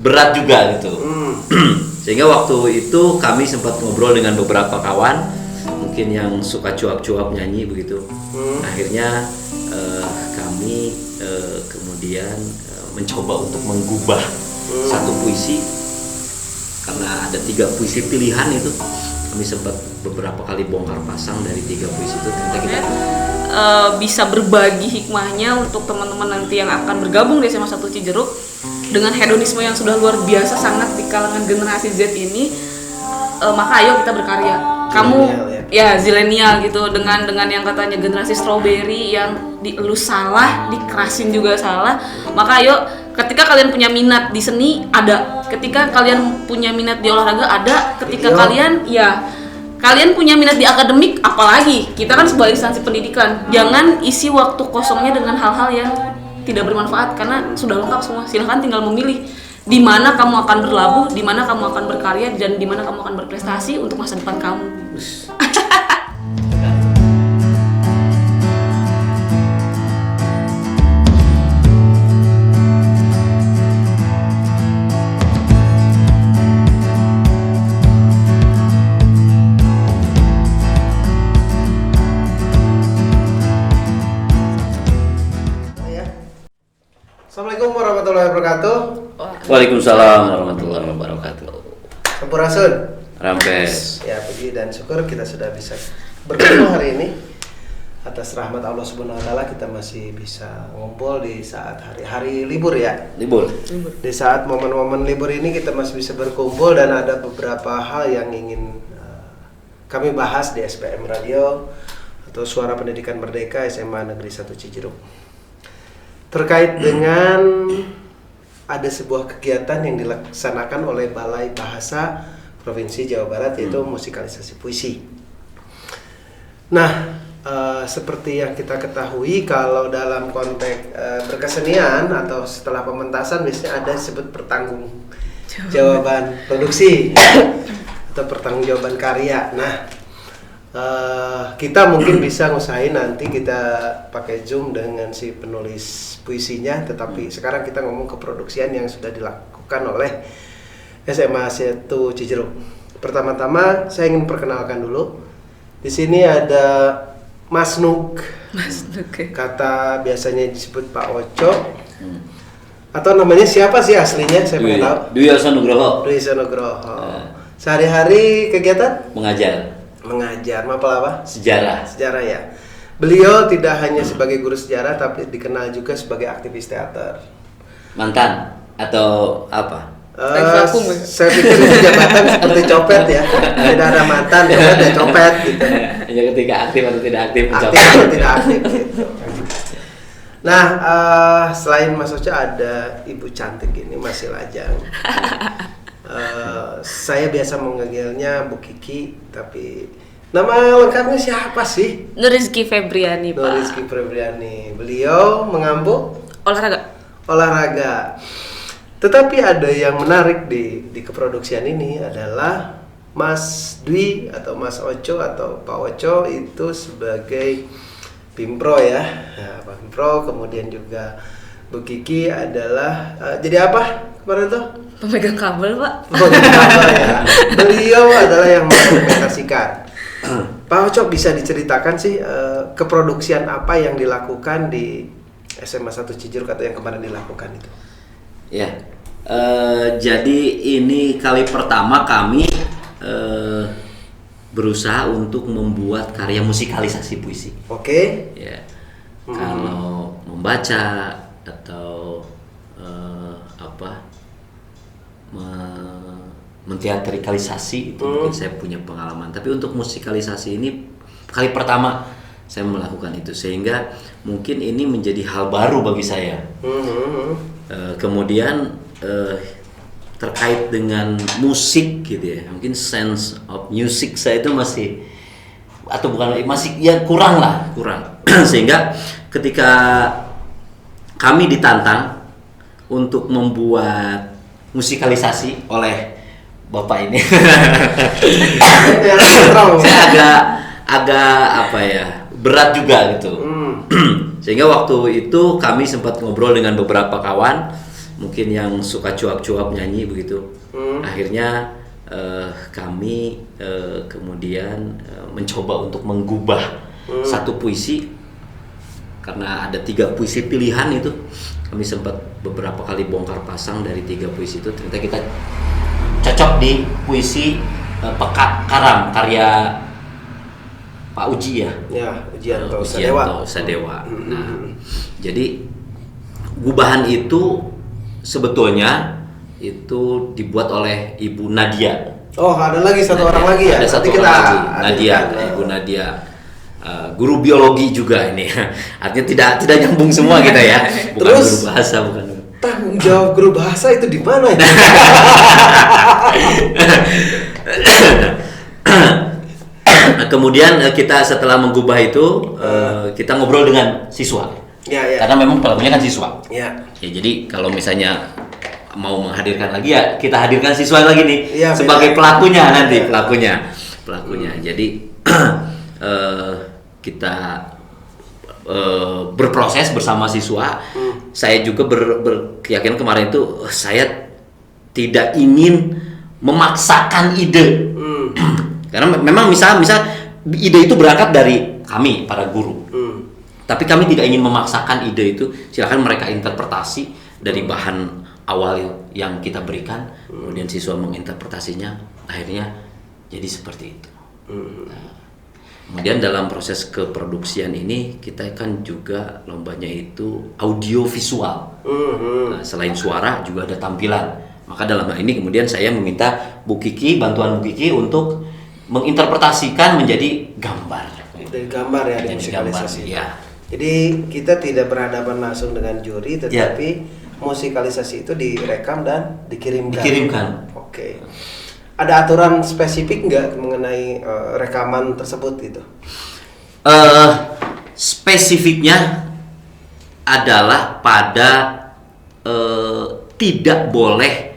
berat juga gitu. Sehingga waktu itu kami sempat ngobrol dengan beberapa kawan mungkin yang suka cuap-cuap nyanyi begitu. Akhirnya kami kemudian mencoba untuk menggubah satu puisi, karena ada 3 puisi pilihan itu. Kami sempat beberapa kali bongkar pasang dari 3 puisi itu. Ternyata kita bisa berbagi hikmahnya untuk teman-teman nanti yang akan bergabung di SMA 1 Cijeruk dengan hedonisme yang sudah luar biasa sangat di kalangan generasi Z ini. Maka ayo kita berkarya. Kamu ya zilenial gitu, dengan yang katanya generasi strawberry yang dielus salah, dikerasin juga salah. Maka ayo, ketika kalian punya minat di seni ada, ketika kalian punya minat di olahraga ada, ketika kalian punya minat di akademik apalagi. Kita kan sebuah instansi pendidikan. Jangan isi waktu kosongnya dengan hal-hal yang tidak bermanfaat, karena sudah lengkap semua. Silahkan tinggal memilih di mana kamu akan berlabuh, di mana kamu akan berkarya, dan di mana kamu akan berprestasi untuk masa depan kamu. Assalamualaikum warahmatullahi wabarakatuh. Waalaikumsalam warahmatullahi wabarakatuh. Sampurasun. Rampes. Ya, puji dan syukur kita sudah bisa bertemu hari ini. Atas rahmat Allah Subhanahu wa taala kita masih bisa ngumpul di saat hari libur ya. Libur. Di saat momen-momen libur ini kita masih bisa berkumpul, dan ada beberapa hal yang ingin kami bahas di SPM Radio atau Suara Pendidikan Merdeka SMA Negeri 1 Cijeruk. Terkait dengan ada sebuah kegiatan yang dilaksanakan oleh Balai Bahasa Provinsi Jawa Barat, yaitu musikalisasi puisi. Nah, seperti yang kita ketahui, kalau dalam konteks berkesenian atau setelah pementasan biasanya ada disebut pertanggungjawaban produksi atau pertanggungjawaban karya. Nah, kita mungkin bisa ngusahain nanti kita pakai Zoom dengan si penulis puisinya, tetapi sekarang kita ngomong keproduksian yang sudah dilakukan oleh SMA 1 Cijeruk. Pertama-tama saya ingin perkenalkan dulu. Di sini ada Mas Nuk. Kata biasanya disebut Pak Oco. Atau namanya siapa sih aslinya? Saya pengen tahu. Dwi Elsa Nugroho. Sehari-hari kegiatan? Mengajar, mapel apa? sejarah Ya. Beliau tidak hanya sebagai guru sejarah, tapi dikenal juga sebagai aktivis teater. mantan atau apa? Saya pikir itu jabatan seperti copet ya. Tidak ada mantan, cuma ada copet gitu. Ya, ketika aktif atau tidak aktif, Aktif atau tidak aktif gitu. Nah, selain Mas Ocha ada ibu cantik ini, masih lajang. Saya biasa memanggilnya Bu Kiki, tapi nama lengkapnya siapa sih? Nurizky Febriani, Pak. Nurizky Febriani. Beliau mengampu olahraga. Tetapi ada yang menarik di keproduksian ini adalah Mas Dwi atau Mas Oco atau Pak Oco itu sebagai Pimpro ya. Nah, Pak Pimpro, kemudian juga Bu Kiki adalah jadi apa kemarin tuh? Pemegang kabel, Pak. Pemegang kabel ya. Beliau adalah yang mengimplementasikan. Pak Oco, bisa diceritakan sih keproduksian apa yang dilakukan di SMA 1 Cijeruk atau yang kemarin dilakukan itu? Ya, jadi ini kali pertama kami berusaha untuk membuat karya musikalisasi puisi. Oke. Ya, kalau membaca atau menteatrikalisasi itu mungkin saya punya pengalaman. Tapi untuk musikalisasi ini kali pertama saya melakukan itu, sehingga mungkin ini menjadi hal baru bagi saya. Kemudian terkait dengan musik gitu ya, mungkin sense of music saya itu masih kurang sehingga ketika kami ditantang untuk membuat musikalisasi oleh bapak ini saya agak berat juga gitu. Sehingga waktu itu kami sempat ngobrol dengan beberapa kawan mungkin yang suka cuap-cuap nyanyi begitu. Akhirnya kami kemudian mencoba untuk menggubah satu puisi, karena ada 3 puisi pilihan itu. Kami sempat beberapa kali bongkar pasang dari 3 puisi itu, ternyata kita cocok di puisi Pekat Karam karya Pak Uji ya. Ya, Ujianto Sadewa. Nah, jadi gubahan itu sebetulnya itu dibuat oleh Ibu Nadia. Oh, ada lagi satu orang lagi ya? Ada satu orang lagi, Nadia, Ibu Nadia. Guru biologi juga ini. Artinya tidak nyambung semua kita ya. Bukan Terus, guru bahasa, bukan. Tanggung jawab guru bahasa itu di mana ya? Kemudian kita setelah menggubah itu kita ngobrol dengan siswa. Ya. Karena memang pelakunya kan siswa. Ya. Jadi kalau misalnya mau menghadirkan lagi ya kita hadirkan siswa lagi nih Ya, sebagai beda. pelakunya nanti pelakunya. Jadi kita berproses bersama siswa. Saya juga berkeyakinan kemarin itu saya tidak ingin memaksakan ide. Karena memang misal ide itu berangkat dari kami para guru. Tapi kami tidak ingin memaksakan ide itu. Silakan mereka interpretasi dari bahan awal yang kita berikan, kemudian siswa menginterpretasinya, akhirnya jadi seperti itu. Nah, kemudian dalam proses keproduksian ini kita kan juga lombanya itu audio visual. Nah, selain suara juga ada tampilan. Maka dalam hal ini kemudian saya meminta bantuan Bu Kiki untuk menginterpretasikan menjadi gambar. Dari gambar ya, di Jadi musikalisasi. gambar, ya. Jadi kita tidak berhadapan langsung dengan juri, tetapi musikalisasi itu direkam dan dikirimkan. Oke. Ada aturan spesifik nggak mengenai rekaman tersebut gitu? Spesifiknya adalah pada tidak boleh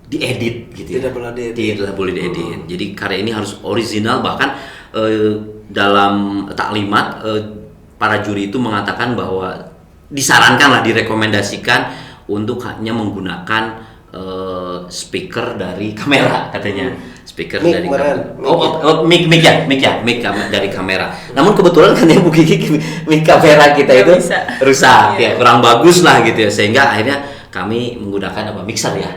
diedit gitu. Tidak boleh diedit. Tidak boleh diedit. Jadi karya ini harus original, bahkan dalam taklimat para juri itu mengatakan bahwa disarankan lah, direkomendasikan untuk hanya menggunakan speaker dari kamera katanya. Speaker Mic, dari Meren. kamera. Mic dari kamera. Namun kebetulan kan ya Bu Kiki, mic kamera kita Nggak itu bisa. rusak Iya. ya, kurang bagus lah gitu ya, sehingga akhirnya kami menggunakan mixer ya.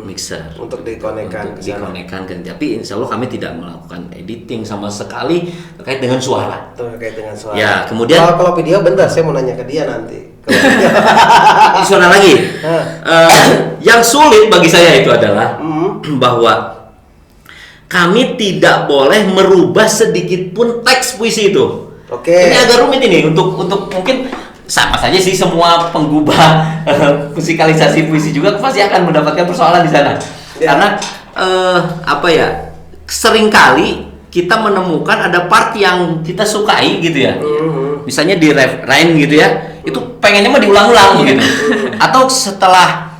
Mixer Untuk dikonekkan untuk ke sana. dikonekkan kan. Tapi insya Allah kami tidak melakukan editing sama sekali terkait dengan suara. Terkait dengan suara. Ya, kemudian kalau video bentar, saya mau nanya ke dia nanti. suara lagi. Yang sulit bagi saya itu adalah bahwa kami tidak boleh merubah sedikit pun teks puisi itu. Oke. Ini agak rumit ini untuk mungkin sama saja sih, semua penggubah musikalisasi puisi juga pasti akan mendapatkan persoalan di sana. Ya. Karena seringkali kita menemukan ada part yang kita sukai gitu ya. Misalnya di refrain gitu ya, itu pengennya mah diulang-ulang gitu. Atau setelah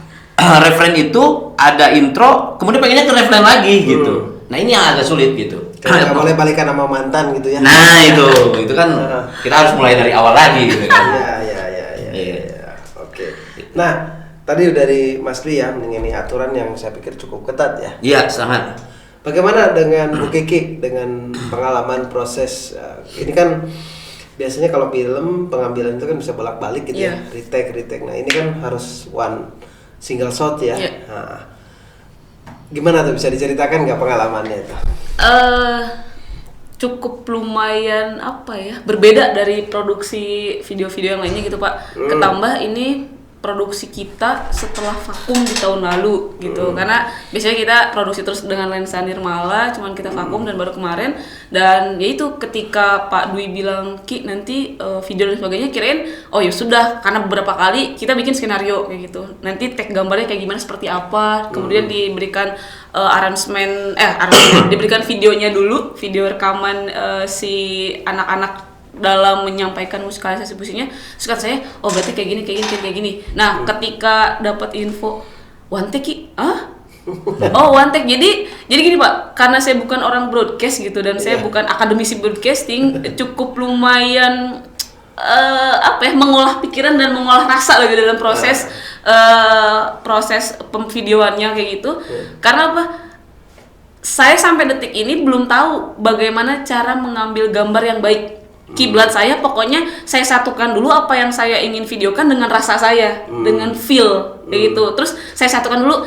refrain itu ada intro, kemudian pengennya ke refrain lagi gitu. Nah, ini yang agak sulit gitu. Nggak boleh balikan sama mantan gitu ya. Nah, itu kan kita harus mulai dari awal lagi gitu kan. Ya. Oke. Nah, tadi dari Mas Dwi ya mengenai aturan yang saya pikir cukup ketat ya. Iya, sangat. Bagaimana dengan Bu Kiki dengan pengalaman proses ini kan biasanya kalau film pengambilan itu kan bisa bolak-balik gitu ya, retake. Nah, ini kan harus one single shot ya. Iya. Nah, gimana tuh, bisa diceritakan nggak pengalamannya itu? Cukup lumayan berbeda dari produksi video-video yang lainnya gitu Pak. Ketambah ini produksi kita setelah vakum di tahun lalu gitu, karena biasanya kita produksi terus dengan lensa Nirmala, cuman kita vakum dan baru kemarin. Dan yaitu ketika Pak Dwi bilang, Ki nanti video dan sebagainya, kirain oh ya sudah, karena beberapa kali kita bikin skenario kayak gitu, nanti tag gambarnya kayak gimana, seperti apa, kemudian diberikan arrangement diberikan videonya dulu, video rekaman si anak-anak dalam menyampaikan musikalisasi puisinya. Terus kata saya, oh berarti kayak gini. Nah, ketika dapat info one take Ki, oh one take. Jadi gini Pak, karena saya bukan orang broadcast gitu dan saya bukan akademisi broadcasting, cukup lumayan mengolah pikiran dan mengolah rasa lagi dalam proses proses pemvideoannya kayak gitu. Karena apa? Saya sampai detik ini belum tahu bagaimana cara mengambil gambar yang baik. Kiblat saya pokoknya saya satukan dulu apa yang saya ingin videokan dengan rasa saya, dengan feel kayak gitu. Terus saya satukan dulu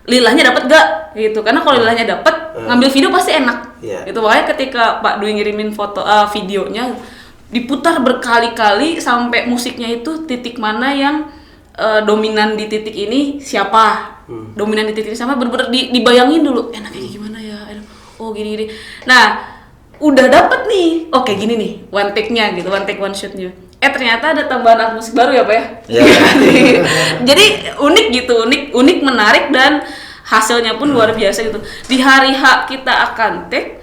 lilahnya dapat gak gitu. Karena kalau lilahnya dapat, ngambil video pasti enak. Itu makanya ketika Pak Dwi ngirimin foto videonya diputar berkali-kali sampai musiknya itu titik mana yang dominan di titik ini siapa. Dominan di titik ini sama bener-bener dibayangin dulu enaknya kayak gimana ya. Oh gini-gini. Nah, udah dapet nih, oke gini nih, one take-nya gitu, one take one shoot-nya. Ternyata ada tambahan alat musik baru ya Pak ya? Jadi unik gitu, unik menarik dan hasilnya pun luar biasa gitu. Di hari H kita akan take,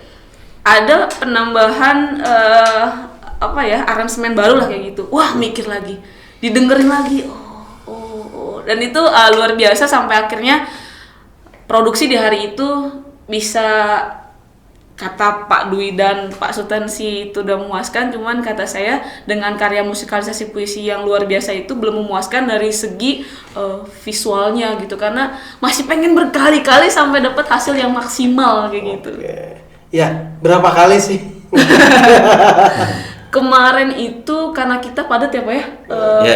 ada penambahan aransemen baru lah kayak gitu. Wah mikir lagi, didengerin lagi, dan itu luar biasa sampai akhirnya produksi di hari itu bisa, kata Pak Dwi dan Pak Sutansi itu udah memuaskan, cuman kata saya dengan karya musikalisasi puisi yang luar biasa itu belum memuaskan dari segi visualnya gitu, karena masih pengen berkali-kali sampai dapat hasil yang maksimal kayak gitu. Ya, berapa kali sih? Kemarin itu karena kita padat ya Pak ya,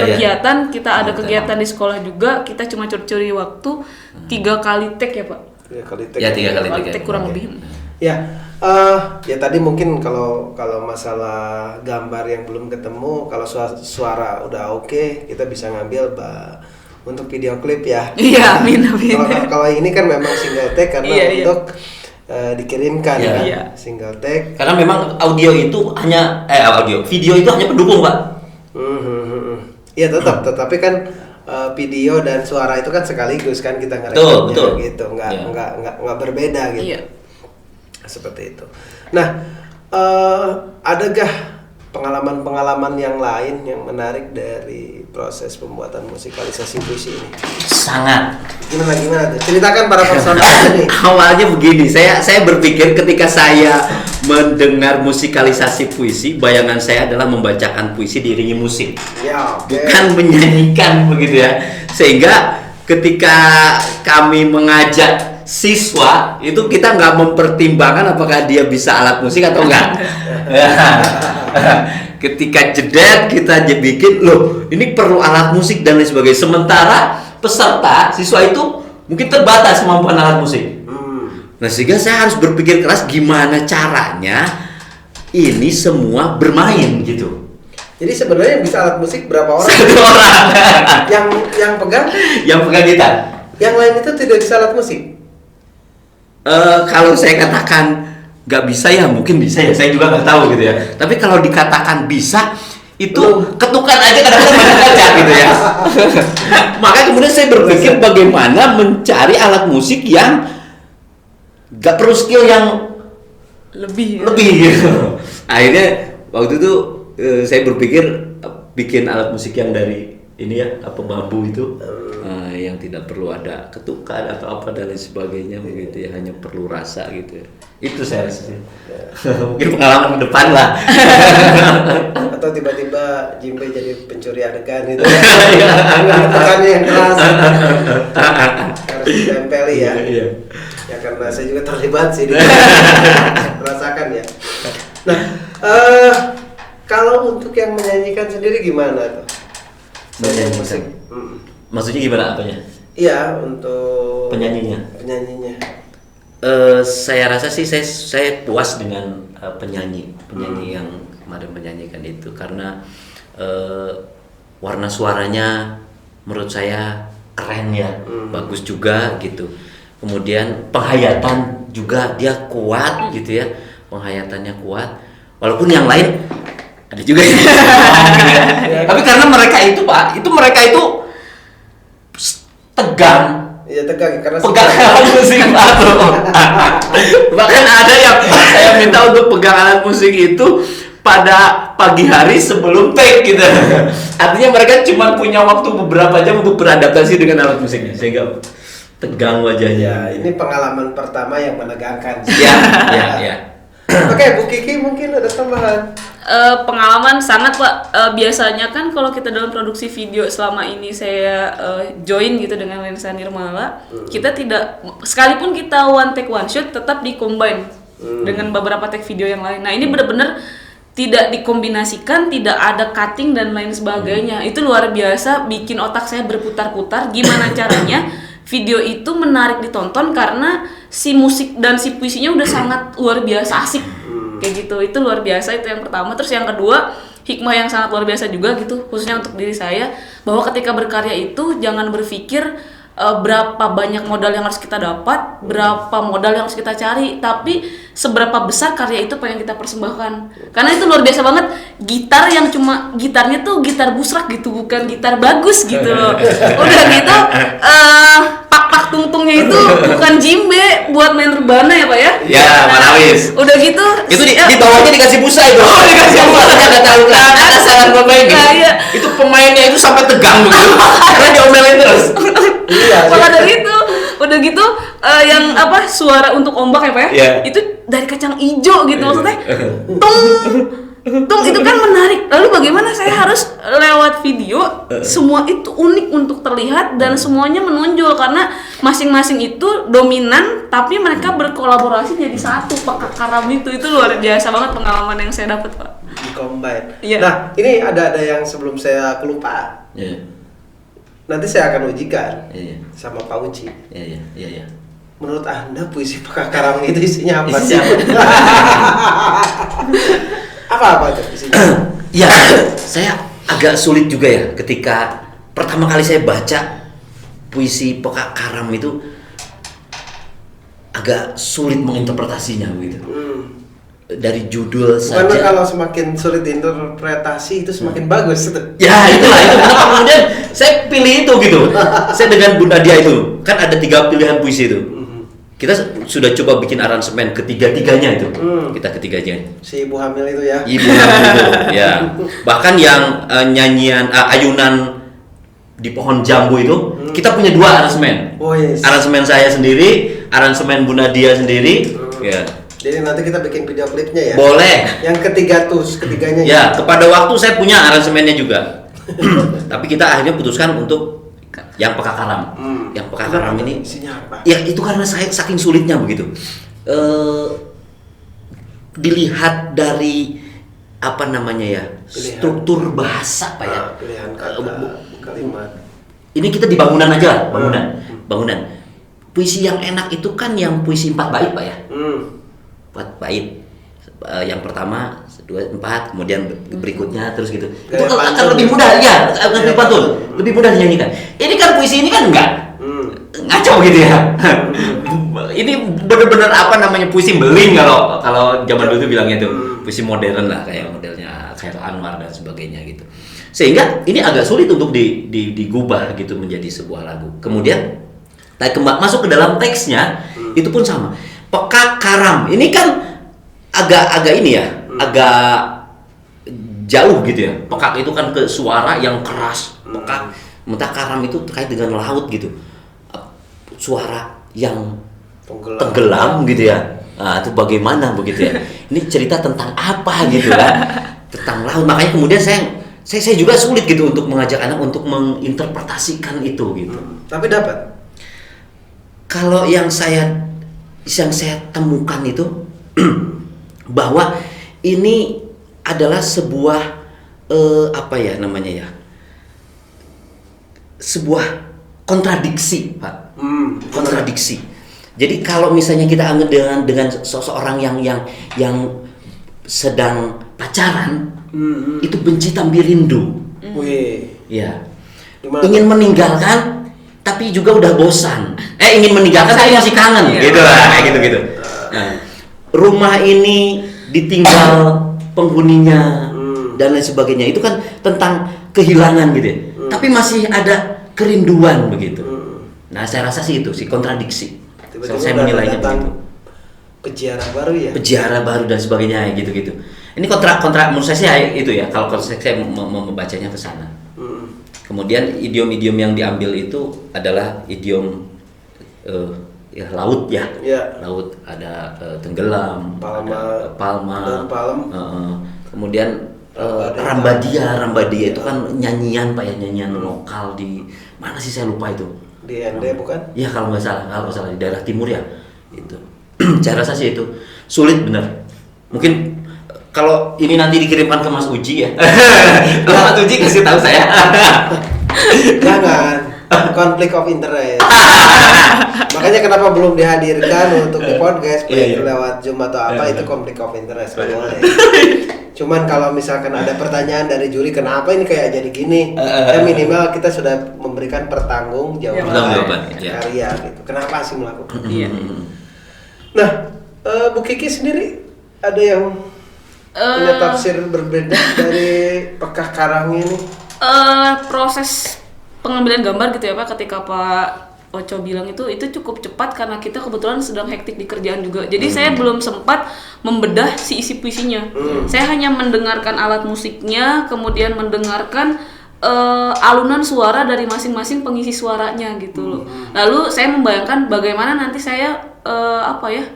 kegiatan, kita ada kegiatan di sekolah juga, kita cuma curi-curi waktu 3 kali take ya Pak? 3 kali take. Ya 3 kali take kurang lebih. Ya, ya tadi mungkin kalau masalah gambar yang belum ketemu, kalau suara udah oke, kita bisa ngambil untuk video klip ya. Iya, amin. Kalau ini kan memang single take karena untuk dikirimkan single take. Karena memang audio itu hanya video itu hanya pendukung Pak. Iya tetapi kan video dan suara itu kan sekaligus kan kita ngerekamnya gitu, nggak berbeda gitu. Iya. Seperti itu. Nah, adakah pengalaman-pengalaman yang lain yang menarik dari proses pembuatan musikalisasi puisi ini? Sangat. Gimana tuh? Ceritakan para personal ini. Awalnya begini, saya berpikir ketika saya mendengar musikalisasi puisi, bayangan saya adalah membacakan puisi diiringi musik. Bukan menyanyikan begitu ya. Sehingga ketika kami mengajak siswa itu kita nggak mempertimbangkan apakah dia bisa alat musik atau enggak. Ketika jeda kita bikin loh ini perlu alat musik dan lain sebagainya. Sementara peserta siswa itu mungkin terbatas kemampuan alat musik. Nah sehingga saya harus berpikir keras gimana caranya ini semua bermain gitu. Jadi sebenarnya bisa alat musik berapa orang? 1 orang. yang pegang? Yang pegang gitar. Yang lain itu tidak bisa alat musik. Kalau saya katakan nggak bisa ya mungkin bisa ya, saya juga nggak tahu gitu ya. Tapi kalau dikatakan bisa itu ketukan aja kadang-kadang banyak aja gitu ya. Makanya kemudian saya berpikir bagaimana mencari alat musik yang nggak perlu skill yang lebih gitu. Akhirnya waktu itu saya berpikir bikin alat musik yang dari ini ya bambu itu. Yang tidak perlu ada ketukan atau apa dan lain sebagainya begitu ya, hanya perlu rasa gitu ya. Itu saya rasa mungkin pengalaman ke depan lah. Atau tiba-tiba Jimbe jadi pencuri adegan itu tekannya yang keras harus ditempeli ya. Ya karena saya juga terlibat sih merasakan ya. Nah kalau untuk yang menyanyikan sendiri gimana tuh? Menyanyikan maksudnya gimana apanya? Iya, untuk penyanyinya. Saya rasa sih saya puas dengan penyanyi yang kemarin menyanyikan itu karena warna suaranya menurut saya keren ya, bagus juga gitu. Kemudian penghayatan juga dia kuat gitu ya, penghayatannya kuat. Walaupun yang lain ada juga yang tapi karena mereka itu Pak, mereka itu tegang. Iya tegang karena pegang alat musik baru. Bahkan ada yang saya minta untuk pegang alat musik itu pada pagi hari sebelum take gitu. Artinya mereka cuma punya waktu beberapa jam untuk beradaptasi dengan alat musiknya sehingga tegang wajahnya. Ini pengalaman pertama yang menegangkan. Ya. Oke, Bu Kiki mungkin ada tambahan. Pengalaman sangat Pak. Biasanya kan kalau kita dalam produksi video selama ini saya join gitu dengan lensa Nirmala, kita tidak, sekalipun kita one take one shoot tetap di-combine dengan beberapa take video yang lain. Nah ini benar-benar tidak dikombinasikan, tidak ada cutting dan lain sebagainya. Itu luar biasa, bikin otak saya berputar-putar gimana caranya video itu menarik ditonton karena si musik dan si puisinya udah sangat luar biasa asik. Kayak gitu, itu luar biasa, itu yang pertama. Terus yang kedua, hikmah yang sangat luar biasa juga gitu, khususnya untuk diri saya, bahwa ketika berkarya itu jangan berpikir berapa banyak modal yang harus kita dapat, berapa modal yang harus kita cari, tapi seberapa besar karya itu pengen kita persembahkan. Karena itu luar biasa banget, gitar yang cuma gitarnya tuh gitar busrak gitu, bukan gitar bagus gitu loh. Udah gitu pak tungtungnya itu bukan jimbe buat main rebana ya Pak ya? Ya, manawis. Udah gitu Itu di bawahnya dikasih busa itu. Oh, dikasih busa. Ada tahu kan? Ada sangat bermain gitu. Iya. Itu pemainnya itu sampai tegang begitu. Karena diomelin terus. Iya. Maka dari itu, udah gitu yang apa suara untuk ombak ya Pak ya? Iya. Itu dari kacang ijo gitu maksudnya. Tung itu kan menarik. Lalu bagaimana saya harus lewat video semua itu unik untuk terlihat dan semuanya menonjol karena masing-masing itu dominan tapi mereka berkolaborasi jadi satu. Pak Karam itu luar biasa banget pengalaman yang saya dapat Pak. Di combine. Iya. Nah, ini ada yang sebelum saya kelupaan. Iya. Nanti saya akan ujikan Iya. sama Pak Uci. Iya. Menurut Anda puisi Pak Karam itu isinya apa sih? Isinya Apa tuh isinya? Ya, saya agak sulit juga ya ketika pertama kali saya baca puisi Pak Karam itu, agak sulit menginterpretasinya begitu. Dari judul Bukan saja. kalau semakin sulit interpretasi itu semakin bagus itu. Ya itulah itu. Kenapa kemudian saya pilih itu gitu. Saya dengan Bu Nadia itu kan ada 3 pilihan puisi itu. Kita sudah coba bikin aransemen ketiga-tiganya itu. Kita ketiganya. Si ibu hamil itu ya. Ibu itu, ya. Bahkan yang nyanyian ayunan di pohon jambu itu, kita punya 2 aransemen. Oh yes. Aransemen saya sendiri, aransemen Bu Nadia sendiri. Ya. Jadi nanti kita bikin video klipnya ya. Boleh. Yang ketiganya. Ya, kepada waktu saya punya aransemennya juga. Tapi kita akhirnya putuskan untuk yang Pak Karam. Yang Pak Karam ini isinya apa? ya itu karena saya saking sulitnya begitu. Dilihat dari apa namanya ya, Pilihan. struktur bahasa Pak ya. Pilihan kata, kalimat. Ini kita di bangunan aja, bangunan. Puisi yang enak itu kan yang puisi 4 bait Pak ya. 4 bait. Yang pertama 2, 4, kemudian berikutnya terus gitu. Itu akan lebih mudah ya, akan lebih pantun, lebih mudah dinyanyikan. Ini kan puisi ini kan enggak ngaco gitu ya. Ini benar-benar apa namanya puisi beling kalau zaman dulu tuh bilangnya tuh puisi modern lah, kayak modelnya Khairul Anwar dan sebagainya gitu. Sehingga ini agak sulit untuk digubah gitu menjadi sebuah lagu. Kemudian masuk ke dalam teksnya itu pun sama. Pak Karam ini kan agak ini ya, agak jauh gitu ya. Pekak itu kan ke suara yang keras. Pekak, mentah Karam itu terkait dengan laut gitu. Suara yang tenggelam gitu ya. Nah, itu bagaimana begitu ya. Ini cerita tentang apa gitu kan. Tentang laut. Makanya kemudian saya juga sulit gitu untuk mengajak anak untuk menginterpretasikan itu gitu. Tapi dapat. Kalau yang saya temukan itu bahwa ini adalah sebuah apa ya namanya ya, sebuah kontradiksi Pak, kontradiksi. Jadi kalau misalnya kita anggap dengan seseorang yang sedang pacaran, itu benci tapi rindu, ya, ingin meninggalkan tapi juga udah bosan, ingin meninggalkan tapi masih kangen, gitu lah, kayak gitu. Nah, rumah ini ditinggal penghuninya dan lain sebagainya, itu kan tentang kehilangan gitu ya. Tapi masih ada kerinduan begitu. Nah, saya rasa sih itu si kontradiksi. Saya menilainya begitu. Peziarah baru ya. Peziarah baru dan sebagainya gitu. Ini kontra menurut saya sih itu ya. Kalau saya membacanya ke sana. Kemudian idiom-idiom yang diambil itu adalah idiom ya laut ya. Laut ada tenggelam, Palma, ada palma, kemudian Rambadia itu kan nyanyian Pak ya, nyanyian lokal di mana sih saya lupa itu. Di ND bukan? Iya kalau nggak salah di daerah timur ya itu. Saya rasa sih itu sulit bener. Mungkin kalau ini nanti dikirimkan ke Mas Uji ya. Kalau Mas Uji kasih tahu saya. Jangan, konflik of interest. Makanya kenapa belum dihadirkan untuk di podcast lewat Zoom atau apa, itu konflik of interest kan boleh. Cuman kalau misalkan ada pertanyaan dari juri kenapa ini kayak jadi gini, ya minimal kita sudah memberikan pertanggungjawaban karya gitu. Kenapa sih melakukan? Iya. Nah, Bu Kiki sendiri ada yang punya tafsir berbeda dari Pekah Karang ini? Proses pengambilan gambar gitu ya Pak, ketika Pak Oco bilang itu cukup cepat karena kita kebetulan sedang hektik di kerjaan juga. Jadi saya belum sempat membedah si isi puisinya. Saya hanya mendengarkan alat musiknya, kemudian mendengarkan alunan suara dari masing-masing pengisi suaranya gitu loh. Lalu saya membayangkan bagaimana nanti saya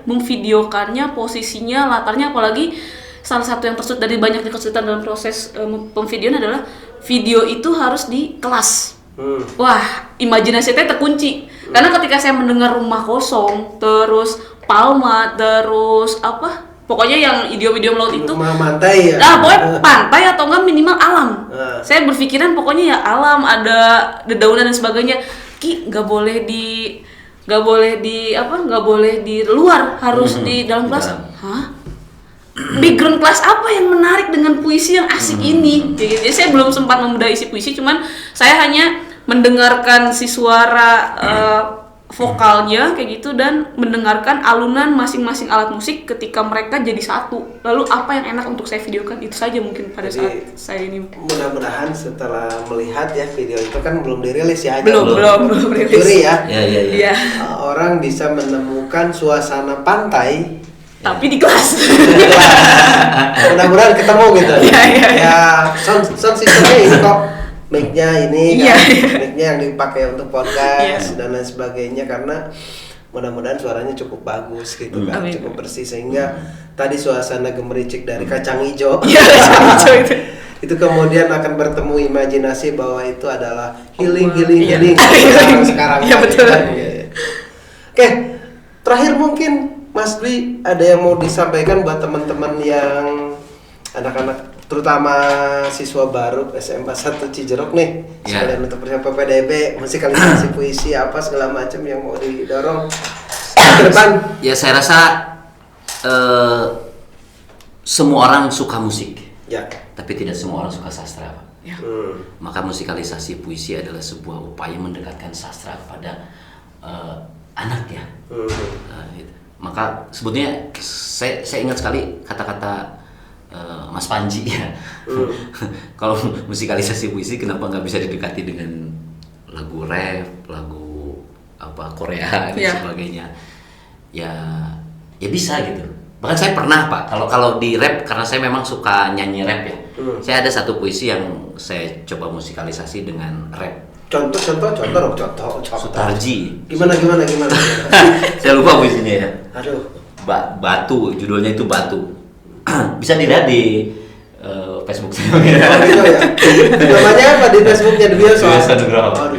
memvideokannya, posisinya, latarnya, apalagi salah satu yang tersulit dari banyaknya kesulitan dalam proses pemvideoan adalah video itu harus di kelas. Wah, imajinasi saya terkunci. Karena ketika saya mendengar Rumah Kosong, terus Palma, terus pokoknya yang video-video melaut itu rumah pantai ya. Nah, pokoknya pantai atau enggak minimal alam. Saya berpikiran pokoknya ya alam, ada dedaunan dan sebagainya. Ki nggak boleh di luar, harus di dalam kelas. Hah? Background kelas apa yang menarik dengan puisi yang asik ini? Jadi saya belum sempat membedah isi puisi, cuman saya hanya mendengarkan si suara vokalnya kayak gitu dan mendengarkan alunan masing-masing alat musik ketika mereka jadi satu. Lalu apa yang enak untuk saya videokan, itu saja mungkin pada saat saya ini. Mudah-mudahan setelah melihat ya video itu kan belum dirilis ya. Belum rilis. Juri ya. Iya. Orang bisa menemukan suasana pantai tapi di kelas. Mudah-mudahan ketemu gitu. Iya. Ya, sound systemnya ini kok. Mic-nya ini kan, mic-nya yang dipakai untuk podcast dan lain sebagainya, karena mudah-mudahan suaranya cukup bagus gitu kan, cukup bersih sehingga tadi suasana gemericik dari kacang hijau. Itu kemudian akan bertemu imajinasi bahwa itu adalah healing sekarang. Iya betul. Oke, terakhir mungkin Mas Dwi ada yang mau disampaikan buat teman-teman yang anak-anak terutama siswa baru SMA 1 Cijeruk nih, sekalian untuk persiapan PPDB, musikalisasi puisi apa segala macam yang mau didorong ke depan. Ya saya rasa semua orang suka musik, tapi tidak semua orang suka sastra, Pak. Maka musikalisasi puisi adalah sebuah upaya mendekatkan sastra kepada anak ya. Gitu. Maka sebetulnya saya ingat sekali kata-kata Mas Panji ya. Kalau musikalisasi puisi kenapa nggak bisa didekati dengan lagu rap, lagu Korea dan sebagainya? Ya bisa gitu. Bahkan saya pernah Pak, kalau di rap, karena saya memang suka nyanyi rap ya. Saya ada satu puisi yang saya coba musikalisasi dengan rap. Contoh. Sutarji. Gimana? Saya lupa puisinya ya. Aduh. Batu, judulnya itu Batu. Bisa dilihat di Facebook saya. Oh gitu ya. Namanya apa di Facebooknya? Dwi Nugroho.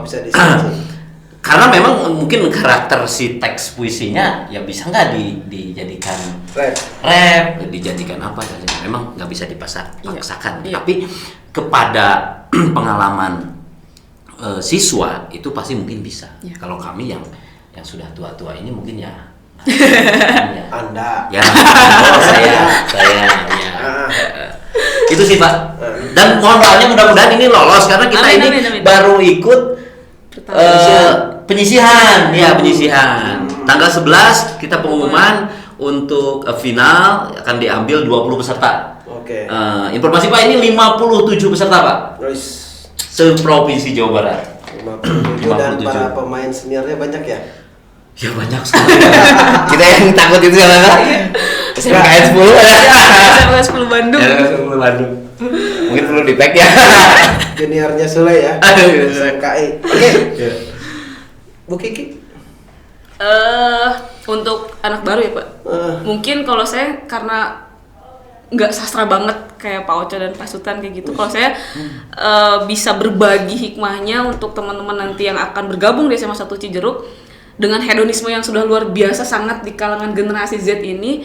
Bisa di-search. Karena memang mungkin karakter si teks puisinya ya bisa nggak dijadikan rap, dijadikan apa? Memang nggak bisa dipaksakan. Tapi kepada pengalaman siswa itu pasti mungkin bisa. Kalau kami yang sudah tua-tua ini mungkin ya. Anda. Ya. Saya. Itu sih Pak. Dan mohon doanya mudah-mudahan ini lolos karena kita amin. Baru ikut penyisihan. Tanggal 11 kita pengumuman untuk final akan diambil 20 peserta. Oke. Informasi Pak, ini 57 peserta Pak. Se-provinsi Jawa Barat. 57 dan para pemain seniornya banyak ya? Ya banyak sekali. Kita yang takut itu siapa? SMKN 10 ya. SMKN 10 Bandung. Mungkin perlu di tag ya. Juniornya Sule ya. SMKI. Oke. Bu Kiki. Untuk anak baru ya Pak. Mungkin kalau saya karena nggak sastra banget kayak Pak Ocha dan Pak Sultan kayak gitu. Kalau saya bisa berbagi hikmahnya untuk teman-teman nanti yang akan bergabung di SMA 1 Cijeruk dengan hedonisme yang sudah luar biasa sangat di kalangan generasi Z ini,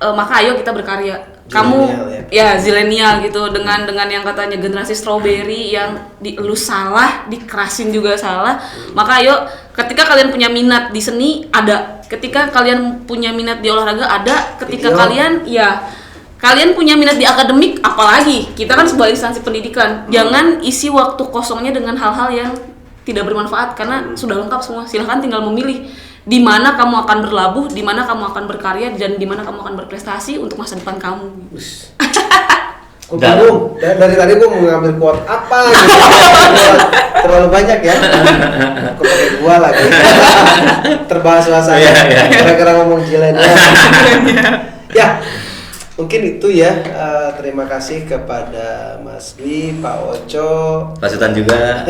maka ayo kita berkarya. Kamu ya zilenial gitu, dengan yang katanya generasi strawberry yang lu salah, dikerasin juga salah. Maka ayo, ketika kalian punya minat di seni ada, ketika kalian punya minat di olahraga ada, ketika kalian punya minat di akademik, apalagi kita kan sebuah instansi pendidikan. Jangan isi waktu kosongnya dengan hal-hal yang tidak bermanfaat, karena sudah lengkap semua. Silahkan tinggal memilih di mana kamu akan berlabuh, di mana kamu akan berkarya, dan di mana kamu akan berprestasi untuk masa depan kamu. Gue bingung, dari tadi gue mau ngambil quote apa gitu. Terlalu banyak ya. Gue pakai gua lagi. Terbahas suasana. Gara-gara ngomong zilenial. Ya, mungkin itu ya. Terima kasih kepada Mas Dwi, Pak Ocho, Pak Sultan juga.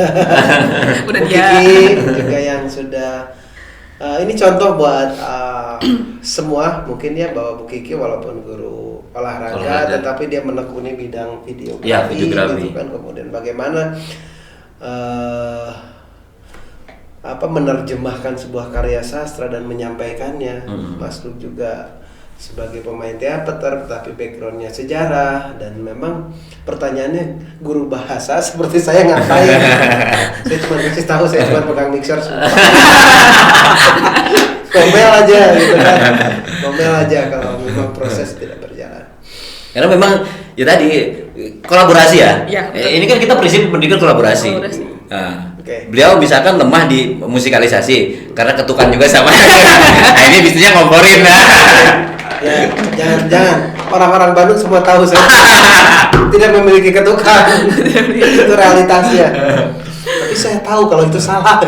Udah Bu Kiki juga yang sudah ini contoh buat semua mungkin ya, bahwa Bu Kiki walaupun guru olahraga tetapi dia menekuni bidang videografi gitu kan. Kemudian bagaimana menerjemahkan sebuah karya sastra dan menyampaikannya. Mas Luk juga sebagai pemain teater tapi backgroundnya sejarah, dan memang pertanyaannya guru bahasa seperti saya ngapain. Saya cuma kasih tahu, saya cuma pegang mixer ngomel aja gitu kan, ngomel aja kalau memang proses tidak berjalan. Karena memang ya tadi kolaborasi ya. Ini kan kita prinsip pendidikan kolaborasi. Nah, beliau misalkan lemah di musikalisasi karena ketukan juga sama. Nah, ini bisnisnya ngomporin. Ya, jangan. Orang-orang Bandung semua tahu saya tidak memiliki ketukan. Itu realitasnya. Tapi saya tahu kalau itu salah.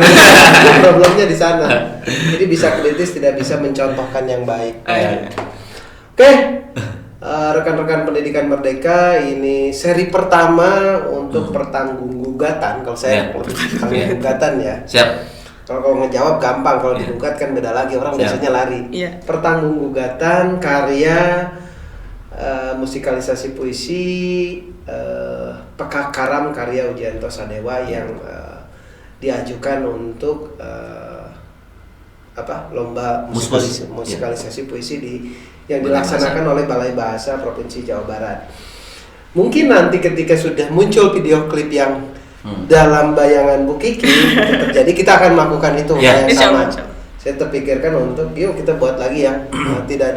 Problemnya di sana. Jadi bisa kritis, tidak bisa mencontohkan yang baik. Oke. Rekan-rekan Pendidikan Merdeka, ini seri pertama untuk pertanggungguggatan. Kalau saya pertanggungguggatan ya. Siap. Kalau ngejawab gampang, kalau digugat kan beda lagi, orang biasanya lari. Pertanggungguggatan karya musikalisasi puisi Pekakaram karya Ujianto Sadewa yang diajukan untuk lomba musikalisasi puisi yang dilaksanakan oleh Balai Bahasa Provinsi Jawa Barat. Mungkin nanti ketika sudah muncul video klip yang dalam bayangan Bu Kiki terjadi, kita akan melakukan itu yang sama. Saya terpikirkan untuk yuk kita buat lagi yang tidak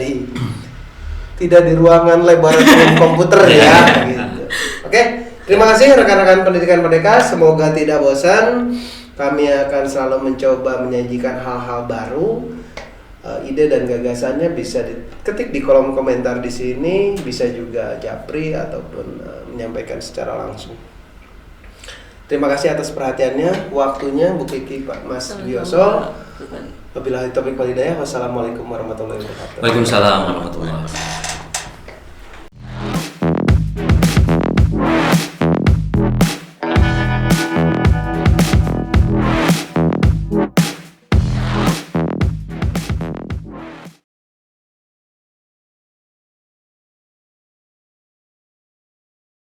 di ruangan laboratorium komputer ya gitu. Oke, terima kasih rekan-rekan Pendidikan Merdeka, semoga tidak bosan. Kami akan selalu mencoba menyajikan hal-hal baru. Ide dan gagasannya bisa diketik di kolom komentar di sini, bisa juga japri ataupun menyampaikan secara langsung. Terima kasih atas perhatiannya, waktunya Bu Kiki, Pak Mas Bioso. Wabillahi taufiq wal hidayah. Wassalamualaikum warahmatullahi wabarakatuh. Waalaikumsalam warahmatullahi wabarakatuh.